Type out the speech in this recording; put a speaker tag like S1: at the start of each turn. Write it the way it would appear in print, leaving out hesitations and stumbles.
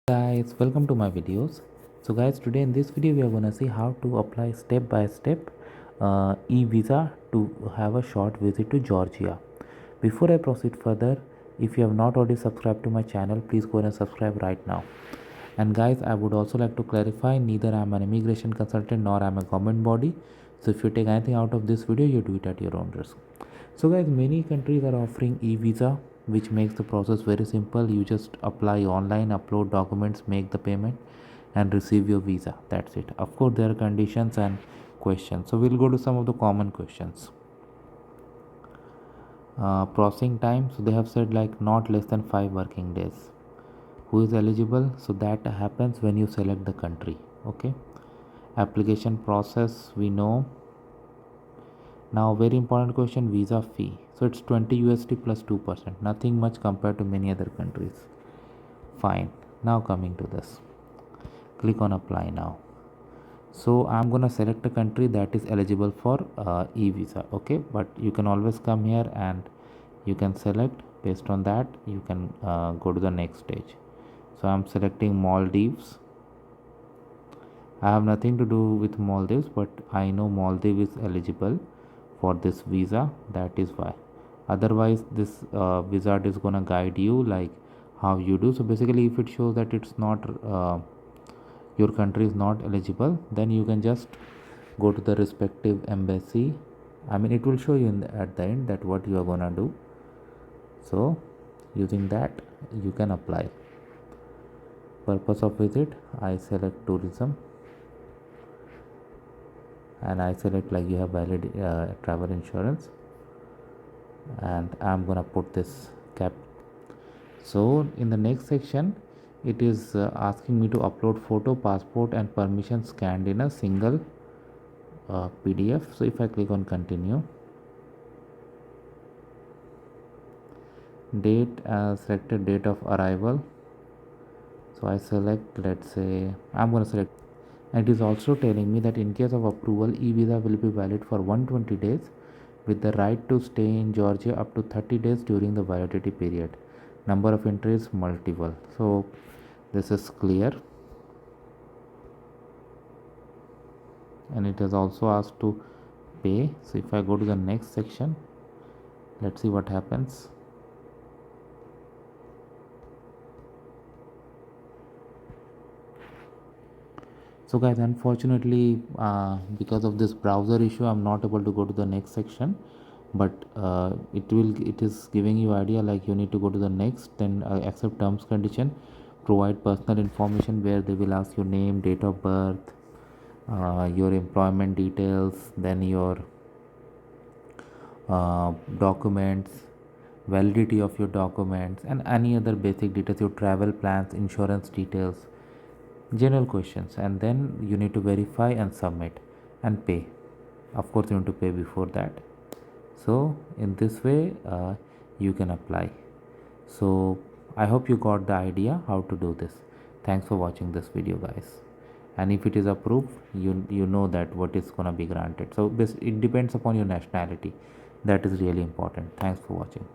S1: Guys, welcome to my videos. So guys, today in this video we are gonna see how to apply step by step e-visa to have a short visit to Georgia. Before I proceed further, if you have not already subscribed to my channel, please go and subscribe right now. And guys, I would also like to clarify, neither I am an immigration consultant nor I am a government body. So if you take anything out of this video, you do it at your own risk. So guys, many countries are offering e-visa, which makes the process very simple. You just apply online, upload documents, make the payment and receive your visa. That's it. Of course, there are conditions and questions. So we'll go to some of the common questions. Processing time, so they have said like not less than 5 working days. Who is eligible? So that happens when you select the country. Okay. Application process, we know. Now very important question, visa fee. So it's 20 USD plus 2%. Nothing much compared to many other countries. Fine. Now coming to this. Click on apply now. So I'm gonna select a country that is eligible for e-visa. Okay, but you can always come here and you can select. Based on that you can go to the next stage. So I'm selecting Maldives. I have nothing to do with Maldives, but I know Maldives is eligible for this visa. That is why. Otherwise this wizard is gonna guide you like how you do. So basically if it shows that it's not your country is not eligible, then you can just go to the respective embassy. I mean, it will show you at the end that what you are gonna do. So using that you can apply. Purpose of visit, I select tourism and I select like you have valid travel insurance, and I'm gonna put this cap. So in the next section it is asking me to upload photo, passport and permission scanned in a single PDF. So if I click on continue, date, selected date of arrival. So I select, let's say I'm going to select, and it is also telling me that in case of approval, e-visa will be valid for 120 days with the right to stay in Georgia up to 30 days during the validity period. Number of entries multiple. So this is clear, and it is also asked to pay. So if I go to the next section, let's see what happens. So guys, unfortunately because of this browser issue I'm not able to go to the next section, but it is giving you idea like you need to go to the next, then accept terms condition, provide personal information where they will ask your name, date of birth, your employment details, then your documents, validity of your documents and any other basic details, your travel plans, insurance details, general questions, and then you need to verify and submit and pay. Of course you need to pay before that. So in this way you can apply. So I hope you got the idea how to do this. Thanks for watching this video guys, and if it is approved, you know that what is gonna be granted. So this, it depends upon your nationality. That is really important. Thanks for watching.